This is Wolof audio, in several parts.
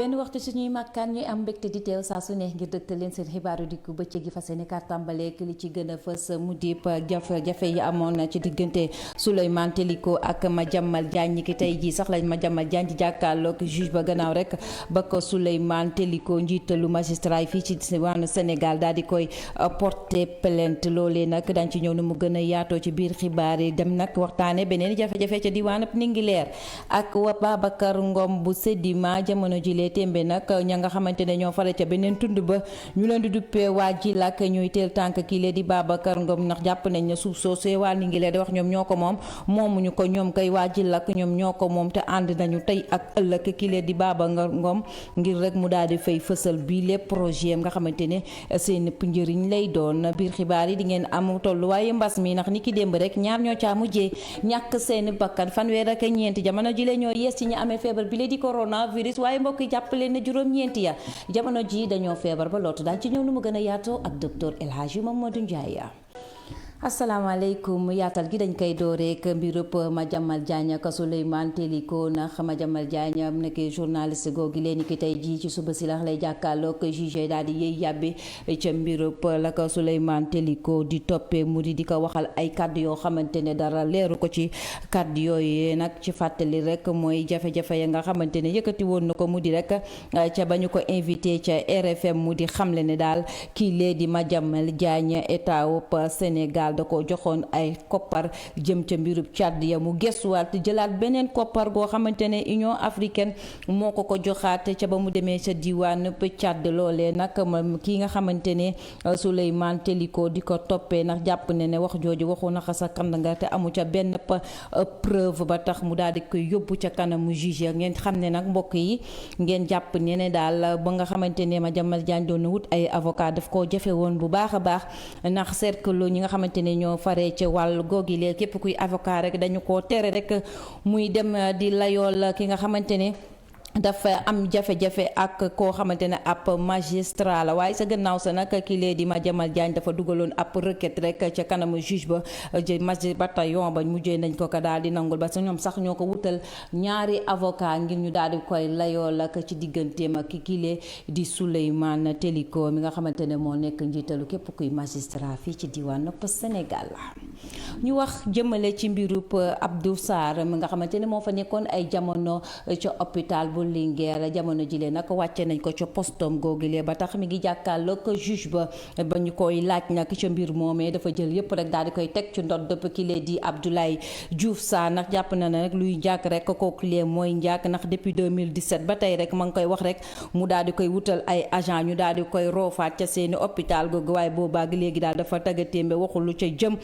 benn waxtu suñuy màkkaan ñuy am mbégte di teew saa su ne ngir dëgtal leen seen xibaaru dikku bëccëg gi fas yéene tàmbaleek li ci gën a fës mu diip jafe-jafe yi amoon ci diggante Souleymane Teliko ak Madiambal Diagne ki tey jii sax lañ Madiambal Diagne di jàkkaarloog juge ba gannaaw rek ba ko Souleymane Teliko njiitalu magistrat yi fii ci wàllu Sénégal daal di koy porter plainte loolee nag dañ ci ñëw nu mu gën a yaatoo ci biir xibaar yi dem nag waxtaane beneen jafe-jafe ca diwaanab Ndingler ak Babacar Ngom bu Sedima jamono jilee tembe nag ña nga xamante ne ñoo fare ca beneen tund ba ñu leen di duppee waa Jilak ñuy teel tànk kii lee di Babacar Ngom ndax jàpp nañ ne suuf soosee waa Ndingler di wax ñoom ñoo ko moom moomuñu ko ñoom kay waa Jilak ñoom ñoo ko moom te ànd nañu tey ak ëllëg kii lee di Babacar Ngom ngir rek mu daal di fay fësal bii lépp projet nga xamante ne seen njëriñ lay doon biir xibaar yi di ngeen am tolluwaayu mbas mi ndax ni ki démb rek ñaar ñoo caa mujjee ñàkk seen bakkan fanweer ak ñeenti jamono jile ñoo yees ci ñi amee feebar bi la di coronavirus waaye mbokk yi jàppale ne juróom-ñeenti ya jamono ji dañoo feebar ba lootu daal ci ñëw nu mu gën a yaatoo ak docteur El Hadji Mamadou Ndiaye. asalaamaaleykum yaatal gi dañ koy dooreek mbirub Madiambal Diagne ak Souleymane Teliko ndax Madiambal Diagne am nekk journaliste googi leen ki tey jii ci suba si lax lay jàkkaarloog juge daal di yëy yàbbi ca mbirub la ko Souleymane Teliko di toppee mu di ko waxal ay kàddu yoo xamante ne dara leeru ko ci kàddu yooyu nag ci fàttali rek mooy jafe-jafe ya nga xamante ne yëkkati woon na ko mu di rek ca ba ñu ko invité ca RFM mu di xamle ne daal kii lee di Madiambal Diagne état wu Sénégal da ko joxoon ay koppar jëm ca mbirub Tchad ya mu gestuwaat jëlaat beneen koppar goo xamante ne Union africaine moo ko joxaat ca ba mu demee ca diwaan Tchad loolee nag kii nga xamante ne Souleymane Teliko di ko toppee ndax jàpp ne wax jooju waxu naxa sa kand nga te amu ca benn preuve ba tax mu daal di koy yóbbu ca kanamu juge ngeen xam ne nag mbokk yi ngeen jàpp ne daal ba nga xamante ne Madiambal Diagne doon wut ay avocat daf koo jafe woon bu baax a baax ndax cercle ñi nga xamante ne ñoo faree ci wàll googi lee képp kuy avocat rek dañu ko tere rek muy dem di layool ki nga xamante ne dafa am jafe-jafe ak koo xamante ne ab magistrat la waaye sa gannaaw sa nag kii lee di Madiambal Diagne dafa dugaloon ab requête rek ca kanamu juge ba bataillon ba mujjee nañ ko daal di nangul ba sa ñoom sax ñoo ko wutal ñaari avocat ngir ñu daal di koy layool ak ci digganteem ak kii lee di Souleymane Teliko mi nga xamante ne moo nekk njiitalu képp kuy magistrat fii ci diwaanu Sénégal ñu wax jëmale ci mbirub Abdou Sarr mi nga xamante ne moo fa nekkoon ay jamono ca hôpital bu Linguère jamono jile nag wàcce nañ ko ca postom googile ba tax mi ngi jàkkaarloog juge ba ñu koy laaj nag ca mbir moomee dafa jël yëpp rek daal di koy teg ci ndodd dëpp kile di Abdoulaye Diouf Sarr ndax jàpp na ne rek luy njàkk rek kooku lee mooy njàkk ndax depuis 2017 ba tey rek ma ngi koy wax rek mu daal di koy wutal ay agent ñu daal di koy roofaat ca seeni hôpital googu waaye boobaag léegi daal dafa taggatémbe waxul lu ca jëm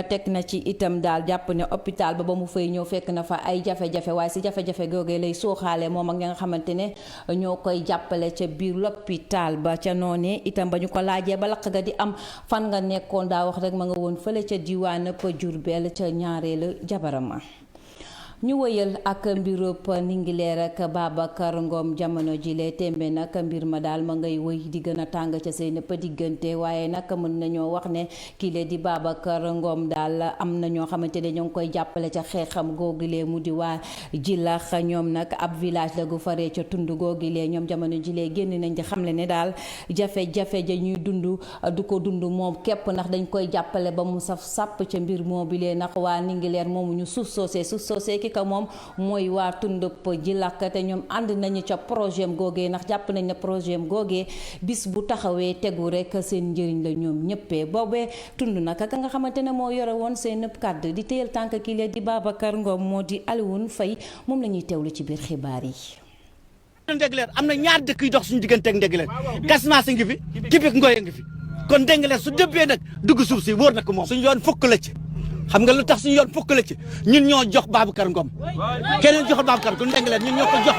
teg na ci itam daal jàpp ne hôpital ba mu fay ñëw fekk na fa ay jafe-jafe waaye si jafe-jafe googee lay sooxaale moom ak nga xamante ne ñoo koy jàppale ca biir l'hôpital ba ca noonee itam ba ñu ko laajee ba lakk ga di am fan nga nekkoon daa wax rek ma nga woon fële ca diwaan Diourbel ca ñaareelu jabarama ñu wëyal ak mbirub Ndingler ak Babacar Ngom jamono jile tembe nag mbir ma daal ma ngay wëy di gën a tàng ca seen diggante waaye nag mën nañoo wax ne kile di Babacar Ngom daal am na ñoo xamante ne ñoo ngi koy jàppale ca xeexam googile mu di waa Jilax ñoom nag ab village la gu faree ca tund googile ñoom jamono jile génn nañ di xamle ne daal jafe-jafe ja ñuy dund du ko dund moom képp ndax dañ koy jàppale ba mu saf sàpp ca mbir moo bi lee ndax waa Ndingler moomu ñu suuf soosee ka moom mooy waa tundub Jilax te ñoom ànd nañu ca projet googee ndax jàpp nañ ne projet googee bis bu taxawee tegu rek seen njëriñ la ñoom ñëppee boobee tund nag ka nga xamante ne moo yore woon seen kàddu di téyal tànk kii lee di Babacar Ngom moo di Alioune Faye moom la ñuy teewlu ci biir xibaar yi. Ndingler am na ñaar dëkk yu dox suñu diggante ak Ndingler Casamance ngi fi Kipik Ngoye ngi fi kon Ndingler su dëbbee nag dugg suuf si wóor na ko moom suñu yoon fukk la ci. xam nga lu tax suñu yoon fukk la ci ñun ñoo jox Babacar Ngom keneen joxul Babacar Ngom Ndingler ñun ñoo ko jox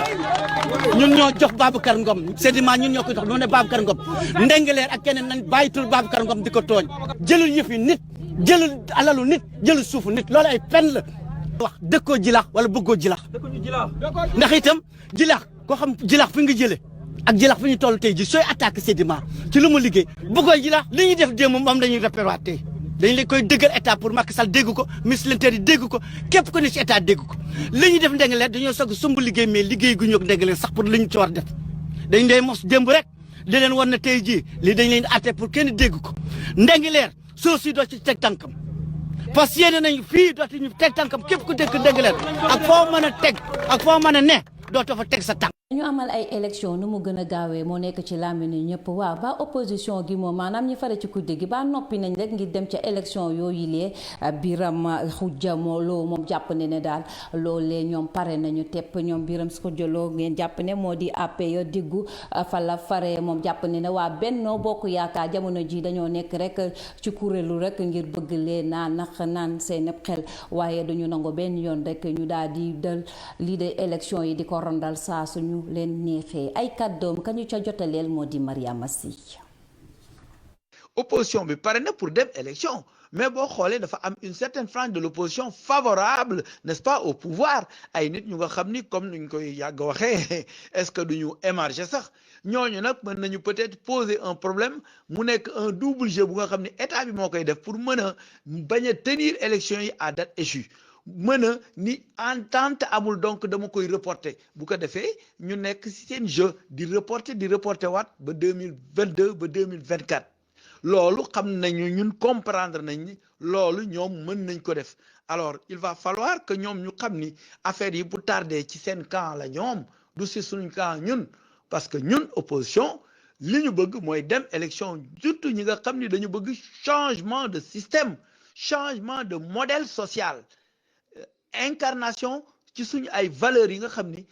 ñun ñoo jox Babacar Ngom Sedima ñun ñoo ko jox mu ne Babacar Ngom Ndingler ak keneen nañ bàyyitul Babacar Ngom di ko tooñ jëlul yëf yi nit jëlul alalu nit jëlul suufu nit loolu ay fen la wax dëkkoo Jilax wala bëggoo Jilax ndax itam Jilax koo xam Jilax fi nga jëlee ak Jilax fi ñu toll tey ji sooy attaqué Sedima ci lu mu liggéey bëggoo Jilax li ñuy def démb moom lañuy repérer tey dañ la koy dëggal état pour Macky Sall dégg ko ministre de l'Intérieur dégg ko képp ko ne ci état dégg ko li ñuy def Ndingler dañoo soog sumb liggéey mais liggéey gu ñu ak Ndingler sax pour li ñu ci war def dañ lay mos démb rek di leen wan na tey jii lii dañ leen atte pour kenn dégg ko Ndingler suuf si doo ci teg tànkam parce que yéene nañ fii dootu ñu teg tànkam képp ku dëkk Ndingler ak foo mën a teg ak foo mën a ne dootoo fa teg sa tànk. ñu amal ay élection nu mu gën a gaawee moo nekk ci làmmiñu ñëpp waaw ba opposition gi moom maanaam ñi fare ci kudde gi ba noppi nañ rek ngir dem ca élection yooyu lee Biram Khoudia Lo moom jàpp ne daal loolee ñoom pare nañu tepp ñoom Biram Khoudia Lo ngeen jàpp ne moo di APR diggu fa la fare moom jàpp ne waa Benno Bokk Yaakaar jamono ji dañoo nekk rek ci kuréelu rek ngir bëgg leen naan seen xel waaye duñu nangu benn yoon rek ñu daal di dal lii de élection yi di ko rondal saa suñu leen neexee ay kàddoom ka ñu ca jotaleel moo di Mariama Sy. opposition bi pare na pour dem élection mais boo xoolee dafa am une certaine frange de l'opposition favorable n'est-ce pas au pouvoir ay nit ñu nga xam ni comme nuñ koy yàgg waxee est-ce que duñu émarger sax ñooñu nag mën nañu peut-être poser un problème mu nekk un double jeu bu nga xam ni état bi moo koy def pour mën a bañ a tenir élection yi à date échue mën a ni entente amul donc dama koy reporter bu ko defee ñu nekk ci seen jeu di reporter waat ba 2022 ba 2024 loolu xam nañu ñun comprendre nañ ni loolu ñoom mën nañ ko def alors il va falloir que ñoom ñu xam ni affaire yi bu tardé ci seen camp la ñoom du ci suñu camp ñun parce que ñun opposition li ñu bëgg mooy dem élection surtout ñi nga xam ni dañu bëgg changement de système changement de modèle social incarnation ci suñu ay valeurs yi nga xam ni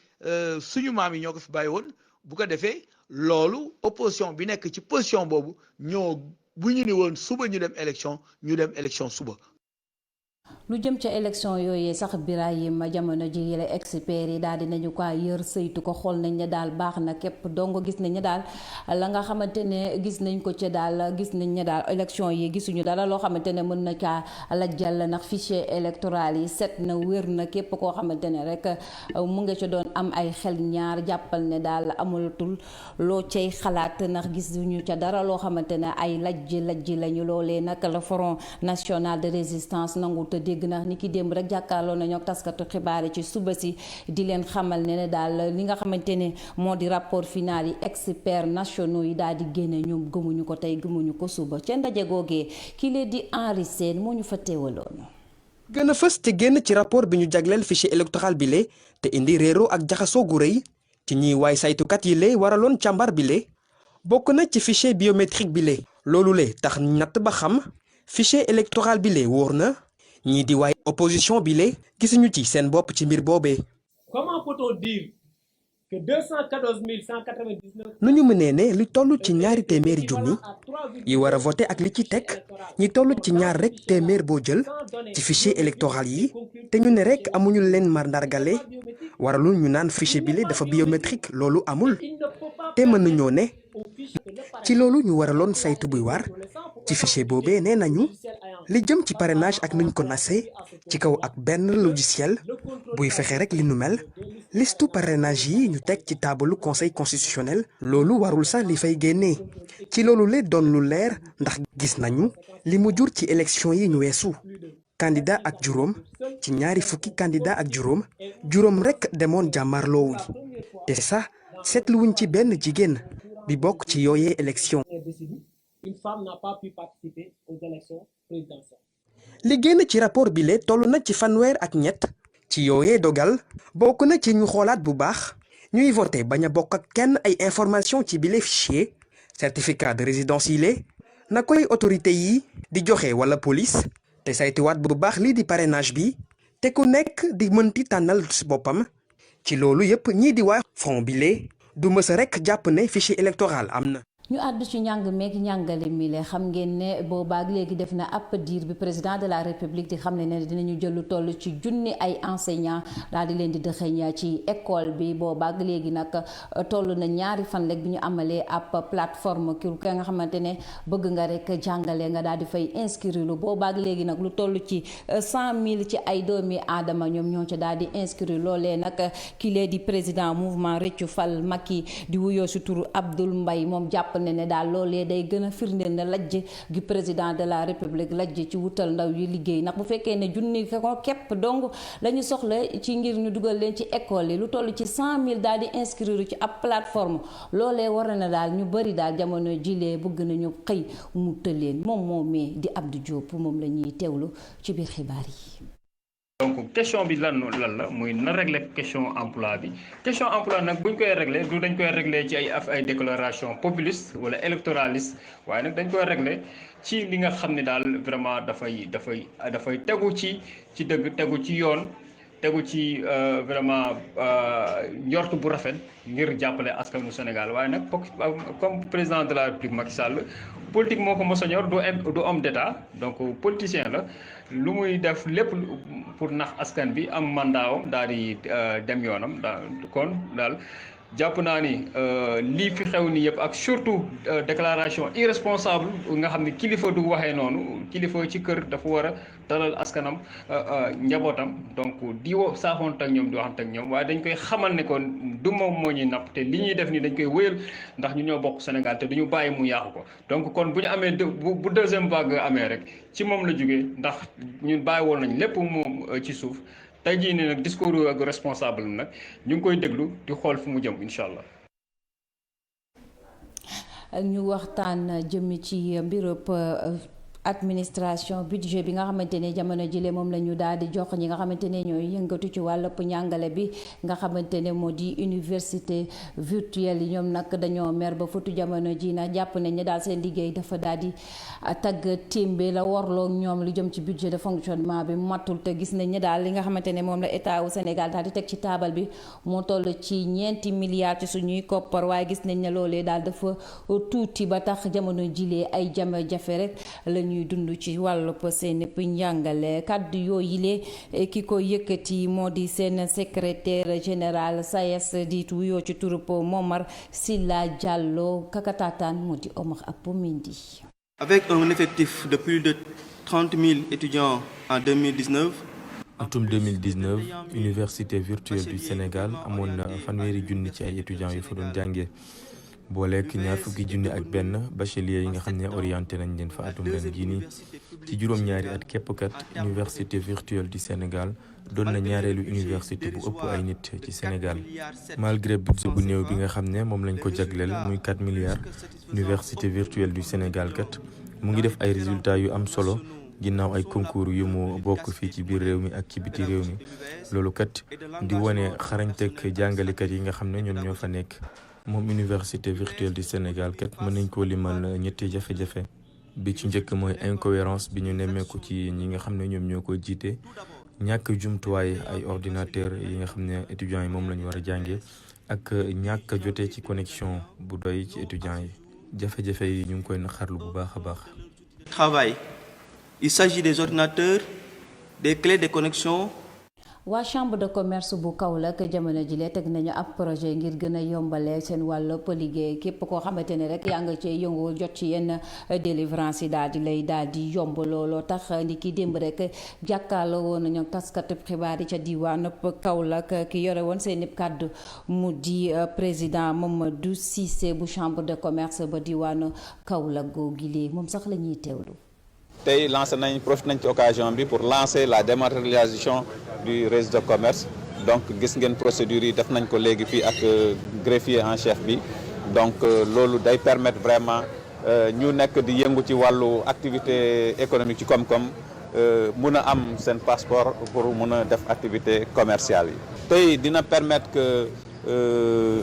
suñu maam yi ñoo ko fi bàyyi woon bu ko defee loolu opposition bi nekk ci position boobu ñoo bu ñu ni woon suba ñu dem élection suba. lu jëm ca élection yooyee sax Birahim jamono ji la experts yi daal dinañu ko yër saytu ko xool nañ ne daal baax na képp donc gis nañ ne daal la nga xamante ne gis nañ ko ca daal gis nañ ne daal élection yi gisuñu dara loo xamante ne mën na kaa lajjal ndax fichier électoral yi set na wér na képp koo xamante ne rek mu nga ca doon am ay xel ñaar jàppal ne daal amulatul loo cay xalaat ndax gisuñu ca dara loo xamante ne ay lajj lañu loolee nag le Front National de Résistance nangu te dégg na ni ki démb rek jàkkaarloo nañu ak taskatu xibaar yi ci suba si di leen xamal ne daal li nga xamante ne moo di rapport final yi experts nationaux yi daal di génne ñoom gëmuñu ko tey gëmuñu ko suba ca ndaje googee ki lee di Henri Sène moo ñu fa teewaloon. gën a fës te génn ci rapport bi ñu jagleel fichier électoral bi le te indi réero ak jaxasoo gu rëy ci ñiy waay saytukat yi le waraloon càmbar bi le bokk na ci fichier biométrique bi le loolu le tax natt ba xam fichier électoral bi le wóor na ñii di waay opposition bi le gisuñu ci seen bopp ci mbir boobee. Comment peut-on dire que 214 199 nu ñu mënee ne li toll ci ñaari téeméeri junni yi war a voté ak li ci teg ñi toll ci ñaar rek téeméer boo jël ci fichier électoral yi te ñu ne rek amuñu leen mandargale waralul ñu naan fichier bi le dafa biométrique loolu amul te mën nañoo ne ci loolu ñu waraloon saytu buy war ci fichier boobee nee nañu li jëm ci parrainage ak nuñ ko nasee ci kaw ak benn logiciel buy fexe rek li nu mel listu parrainage yi ñu teg ci taabalu conseil constitutionnel loolu warul sax li fay génnee ci loolu le doon lu leer ndax gis nañu li mu jur ci élection yi ñu weesu candidat ak juróom ci ñaari fukki candidat ak juróom rek demoon jàmmarloo wi te sax seetluwuñ ci benn jigéen bi bokk ci yooyee élection. Une femme n'a pas pu participer aux élections présidentielles. li génn ci rapport bi le toll na ci fanweer ak ñett ci yooyee dogal bokk na ci ñu xoolaat bu baax ñuy voté bañ a bokk ak kenn ay information ci bile fichier certificat de résidence yi le na koy autorité yi di joxe wala police te saytuwaat bu baax lii di parrainage bi te ku nekk di mënti tànnal si boppam ci loolu yépp ñii di waa front bi le du mës a rekk jàpp ne fichier électoral am na. ñu àddu ci njàng meeg njàngale mi le xam ngeen ne boobaag léegi def na ab diir bi président de la république di xam ne dinañu jël lu toll ci junni ay enseignants daal di leen di dëxëñ ci école bi boobaag léegi nag toll na ñaari fan rek bi ñu amalee ab plateforme ki nga xamante ne bëgg nga rek jàngale nga daal di fay inscrire lu boobaag léegi nag lu toll ci 100 000 ci ay doomi aadama ñoom ñoo ca daal di inscrire loolee nag ki lee di président mouvement Réccu Fal Macky di wuyoo si turu Abdoul Mbaye moom jàpp jàpp ne daal loolee day gën a firndeel ne lajj gi président de la république lajj ci wutal ndaw yi liggéey ndax bu fekkee ne junni ko képp donc la ñu soxla ci ngir ñu dugal leen ci école yi lu toll ci 100 000 daal di inscrire ci ab plateforme loolee war na daal ñu bëri daal jamono jilee bëgg nañu xëy mu tëleen moom moomee di Abdou Diop moom la ñuy teewlu ci biir xibaar yi. donc question bi lan la muy na régler question emploi bi question emploi nag bu ñu koy régler du dañ koy régler ci ay déclaration populiste wala électoraliste waaye nag dañ koy régler ci li nga xam ne daal vraiment dafay tegu ci dëgg tegu ci yoon tegu ci vraiment njort bu rafet ngir jàppale askanu Sénégal waaye nag comme président de la République Macky Sall politique moo ko mos a ñor du homme d'état donc politicien la lu muy def lépp pour nax askan bi am mandaawam daal di dem yoonam kon daal jàpp naa ni lii fi xew ni yëpp ak surtout déclaration irresponsable nga xam ne kilifa du waxee noonu kilifa ci kër dafa war a dalal askanam njabootam donc di saafoonte ak ñoom di waxante ak ñoom waaye dañ koy xamal ne kon du moom moo ñuy napp te li ñuy def ni dañ koy wéyal ndax ñu ñoo bokk Sénégal te duñu bàyyi mu yàqu ko donc kon bu ñu amee bu deuxième vague amee rek ci moom la jógee ndax ñun bàyyi woon nañ lépp moom ci suuf tey jii nii nag discours ak responsable nag ñu ngi koy déglu di xool fu mu jëm incha allah. ñu waxtaan jëm ci mbirub administration budget bi nga xamante ne jamono jile moom la ñu daal di jox ñi nga xamante ne ñooy yëngatu ci wàllub njàngale bi nga xamante ne moo di université virtuelle yi ñoom nag dañoo mer ba futu jamono ji na jàpp nañ ne daal seen liggéey dafa daal di tagg témbe la warloo ñoom lu jëm ci budget de fonctionnement bi matul te gis nañ ne daal li nga xamante ne moom la état wu Sénégal daal di teg ci taabal bi moo toll ci 4 milliards ci suñuy koppar waaye gis nañ ne loolee daal dafa tuuti ba tax jamono jilee ay jafe-jafe rek lañu dund ci wàllu seen njàngale kàddu yooyu le ki ko yëkkati moo di seen secrétaire général SAES di wuyoo ci turub Momar Silla Diallo kakatataan moo di Omar Apomindi. Avec un effectif de plus de 30 000 étudiants en 2019. atum 2019 université virtuelle du Sénégal amoon na fanweeri junni ci ay étudiants yu fa doon jàngee. booleek ñaar fukki junni ak benn bachelier yi nga xam ne orienté nañ leen fa atum ren jii nii ci juróom-ñaari at képp kat université virtuelle du Sénégal doon na ñaareelu université bu ëpp ay nit ci Sénégal malgré budget bu néew bi nga xam ne moom lañ ko jagleel muy 4 milliards université virtuelle du Sénégal kat mu ngi def ay résultats yu am solo ginnaaw ay concours yu mu bokk fii ci biir réew mi ak ci biti réew mi loolu kat di wane xarañteeg jàngalekat yi nga xam ne ñoom ñoo fa nekk. moom université virtuelle du Sénégal kat mën nañ koo limal ñetti jafe-jafe bi ci njëkk mooy incohérence bi ñu nemmeeku ci ñi nga xam ne ñoom ñoo ko jiite ñàkk jumtuwaay ay ordinateur yi nga xam ne étudiants yi moom la ñu war a jàngee ak ñàkk jotee ci connexion bu doy ci étudiants yi jafe-jafe yi ñu ngi koy naqarlu bu baax a baax. Travail. Il s'agit des ordinateurs, des clés de connexion. waa chambre de commerce bu Kaolack jamono jile teg nañu ab projet ngir gën a yombale seen wàllu liggéey képp koo xamante ne rek yaa nga cee yëngu jot ci yenn délivrance yi daal di lay daal di yomb looloo tax ni ki démb rek jàkkaarloo woon nañu taskatu xibaar yi ca diwaanu Kaolack ki yore woon seen kàddu mu di président Mamadou Cissé bu chambre de commerce ba diwaanu Kaolack googu moom sax la ñuy teewlu. tey profité nañ ci occasion bi pour lancer la dématérialisation du registre de commerce donc gis ngeen procédures yi def nañ ko léegi fii ak greffier en chef bi donc loolu day permettre vraiment ñu nekk di yëngu ci wàllu activité économique ci koom-koom mun a am seen passeport pour mun a def activité commerciale yi. tey dina permettre que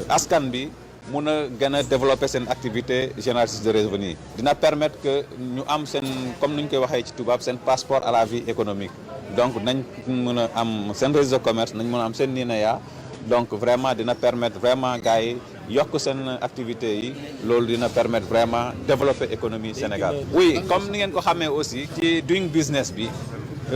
askan bi mun a gën a développer seen activité génératrice de revenus dina permettre que ñu am seen comme ni ñu koy waxee ci tubaab seen passeport à la vie économique donc nañ mën a am seen registre de commerce nañ mën a am seen NINEA donc vraiment dina permettre vraiment gars yi yokk seen activité yi loolu dina permettre vraiment développer économie Sénégal. oui comme ni ngeen ko xamee aussi ci doing business bi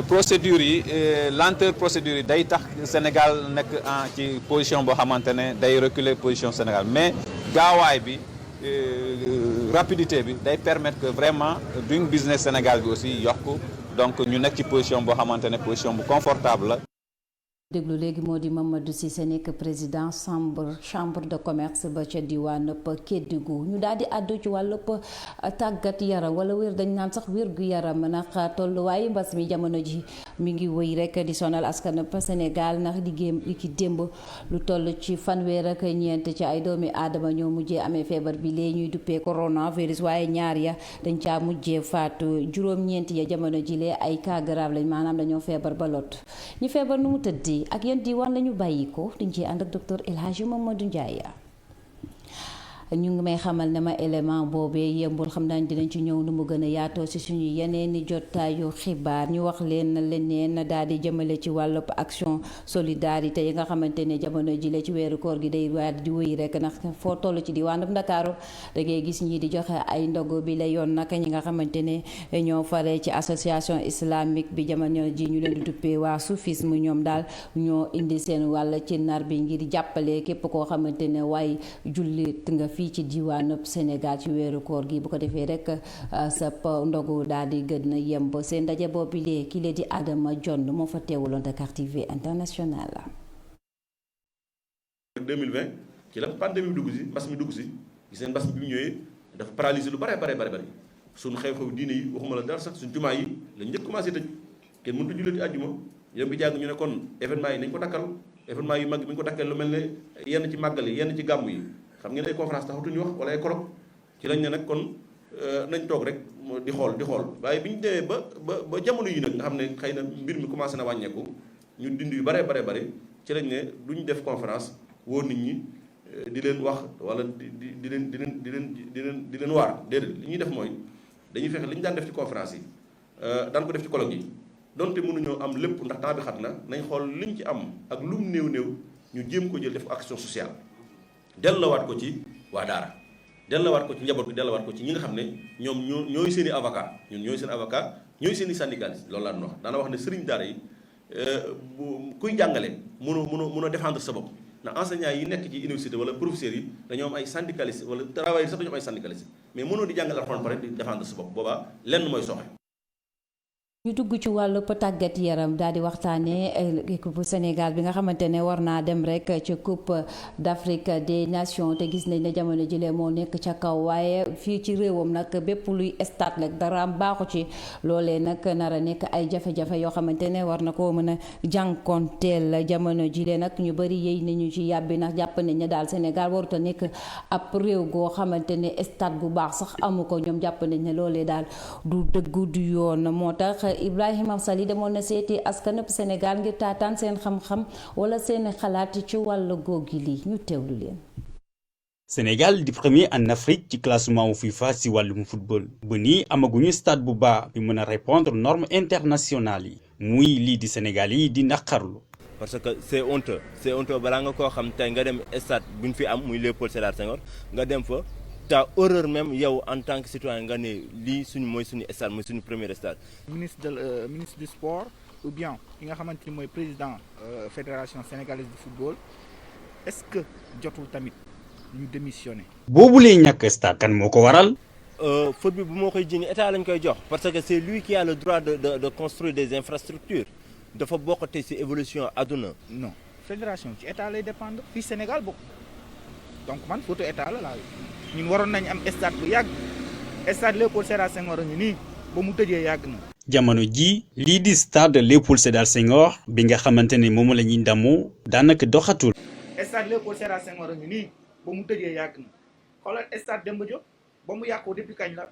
procédure yi lenteur procédure yi day tax Sénégal nekk ci position boo xamante ne day reculer position Sénégal mais gaawaay bi rapidité bi day permettre que vraiment doing business Sénégal bi aussi yokk donc ñu nekk ci position boo xamante ne position bu confortable la déglu léegi moo di Mamadou Cissé nekk président chambre de commerce ba ca diwaanub Kédougou ñu daal di àddu ci wàllub tàggat yaram wala wér dañ naan sax wér gu yaram ndax tolluwaayu mbas mi jamono ji mi ngi wëy rek di sonal askan ba Sénégal ndax di ki démb lu toll ci fanweer ak ñeent ci ay doomi aadama ñoo mujjee amee feebar bi lee ñuy duppee coronavirus waaye ñaar ya dañ caa mujjee faatu juróom-ñeent ya jamono ji lee ay cas grave lañ maanaam dañoo feebar ba lot ñi feebar nu mu tëddee ak yan diwaan lañu bàyyi ko dañ ci ànd ak docteur El Hadji Mamadou Ndiaye ñu ngi may xamal ne ma élément boobee yembul xam naa dinañ ci ñëw nu mu gën a yaatoo si suñu yeneeni jotaayu xibaar ñu wax leen leneen daal di jëmale ci wàllub action solidarité yi nga xamante ne jamono jile ci weeru koor gi day waat di wéy rek ndax foo toll ci diwaanub Ndakaaru da ngay gis ñii di joxe ay ndogu bi la yoon nag ñi nga xamante ne ñoo faree ci association islamique bi jamono ji ñu leen di duppee waa soufisme ñoom daal ñoo indi seen wàll ci nar bi ngir jàppale képp koo xamante ne waaye jullit nga fii ci diwaanub Sénégal ci weeru koor gi bu ko defee rek sa ndogu daal di gën a yemb seen ndaje boobu lee ki lee di Adama Jonn moo fa teewuloon Dakar TV International. 2020 ci la pandémie bi dugg si mbas mi dugg si gis ngeen mbas mi bi mu ñëwee dafa paralysé lu bare suñu xew-xew diine yi waxuma la dara sax suñu jumaa yi lañ njëkk commencé tëj kenn mënut a julliti àjjuma yéen bi jàng ñu ne kon événement yi nañ ko dakkal événement yu mag bi ñu ko dakkal lu mel ne yenn ci màggal yi yenn ci gàmmu yi xam ngeen ay conférence taxatuñu wax wala ay colloque ci lañ ne nag kon nañ toog rek di xool waaye bi ñu demee ba jamono yi nag nga xam ne xëy na mbir mi commencé na wàññeeku ñu dindi yu bare ci lañ ne duñ def conférence woo nit ñi di leen wax wala di leen waar déedéet li ñuy def mooy dañuy fexe li ñu daan def ci conférence yi daan ko def ci colloque yi donte mënuñoo am lépp ndax temps bi xat na nañ xool liñ ci am ak lu mu néew ñu jéem ko jël def ko action sociale dellawaat ko ci waa daara dellawaat ko ci njaboot bi dellawaat ko ci ñi nga xam ne ñoom ñooy seen i avocat ñun ñooy seen avocat ñooy seen i syndicaliste loolu laa doon wax daana wax ne sëriñ daara yi kuy jàngale mënoo défendre sa bopp ndax enseignants yi nekk ci université wala professeurs yi dañoo am ay syndicaliste wala travailleurs sax dañoo am ay syndicaliste mais mënoo di jàngal alxuraan pare di défendre sa bopp boobaa lenn mooy soxe. ñu dugg ci wàllu tàggat yaram daal di waxtaanee équipe bu Sénégal bi nga xamante ne war naa dem rek ci Coupe d'Afrique des Nations te gis nañ ne jamono jile moo nekk ca kaw waaye fii ci réewam nag bépp luy stade rek dara baaxu ci loolee nag nar a nekk ay jafe-jafe yoo xamante ne war na koo mën a jànkonteel jamono jile nag ñu bëri yéy nañu ci yàbbi ndax jàpp nañ ne daal Sénégal warut a nekk ab réew goo xamante ne stade bu baax sax amu ko ñoom jàpp nañ ne loolee daal du dëggu du yoon moo tax Ibrahima Sall demoon na seeti askanub Sénégal ngir taataan seen xam-xam wala seen xalaat ci wàllu googi lii ñu teewlu leen. Sénégal di premier en Afrique ci classement wu FIFA si wàllum football ba nii amaguñu stade bu baax bi mën a répondre normes internationales yi muy lii di Sénégal yi di naqarlu. parce que c'est honteux balaa nga koo xam tey nga dem stade bu ñu fi am muy Léopold Sédar Senghor nga dem fa. t'as horreur même yow en tant que citoyen nga ne lii mooy suñu stade mooy suñu premier stade. ministre du sport ou bien ki nga xamante ni mooy président fédération sénégalaise de football est-ce que jotul tamit ñu démissionné. boobu lay ñàkk stade kan moo ko waral. foot bi bu moo koy jënd état lañ koy jox. parce que c'est lui qui a le droit de construire des infrastructures dafa bokk tey ci évolution àdduna. non fédération ci état lay dépendre fii Sénégal bokk donc man photo état la laa ñun waroon nañ am stade bu yàgg stade Léopold Sédar Senghor ñu nii ba mu tëjee yàgg na. jamono ji lii di stade Léopold Sédar Senghor bi nga xamante ne moom la ñuy ndamoo daanaka doxatul. stade Léopold Sédar Senghor ñu nii ba mu tëjee yàgg na xoolal stade Demba Diop ba mu yàqoo depuis kañ la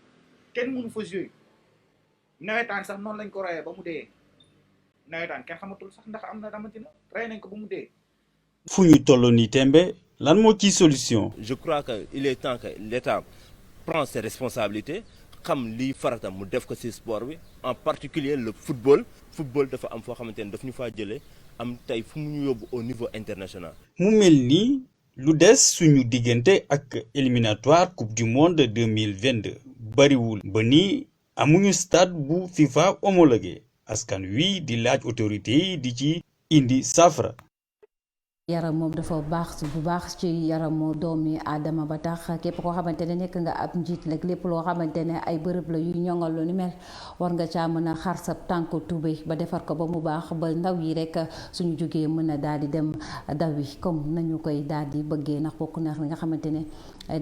kenn mënu fa jouer nawetaan sax noonu lañ ko rayee ba mu dee nawetaan kenn xamatul sax ndax am na damati na rey nañ ko ba mu dee. fu ñu toll nii tembe. lan moo ci solution. je crois que il est temps que l'État prend ses responsabilités xam liy farata mu def ko ci sport bi en particulier le football dafa am foo xamante ne daf ñu faa jëlee am tey fu mu ñu yóbbu au niveau international. mu mel ni lu des suñu diggante ak éliminatoire coupe du monde 2022 bariwul ba ni amuñu stade bu FIFA homologué askan wi di laaj autorité yi di ci indi saafara. yaram moom dafa baax bu baax ci yaramu doomi aadama ba tax képp koo xamante ne nekk nga ab njiit nag lépp loo xamante ne ay bërëb la yuy ñoŋal lu ni mel war nga caa mën a xar sa tànk tubéy ba defar ko ba mu baax ba ndaw yi rek suñu jógee mën a daal di dem daw yi comme nañu koy daal di bëggee ndax bokk na li nga xamante ne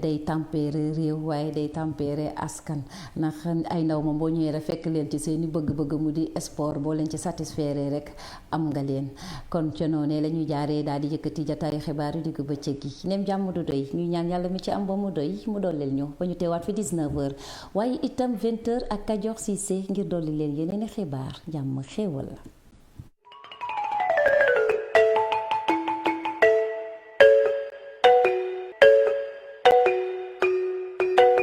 day tempérer réew waaye day tempérer askan ndax ay ndaw moom boo ñëwee rek fekk leen ci seeni bëgg-bëgg mu di sport boo leen ci satisfaire rek am nga leen kon ca noonu la ñuy jaaree daal di yëkkati jataayu xibaar yu digg bëccëg gi nem jàmm du doy ñuy ñaan yàlla mi ci am ba mu doy mu dooleel ñu ba ñu teewaat fi 19h waaye itam 20h ak Kajoor Cissé ngir dolli leen yeneen i xibaar jàmm xéewal la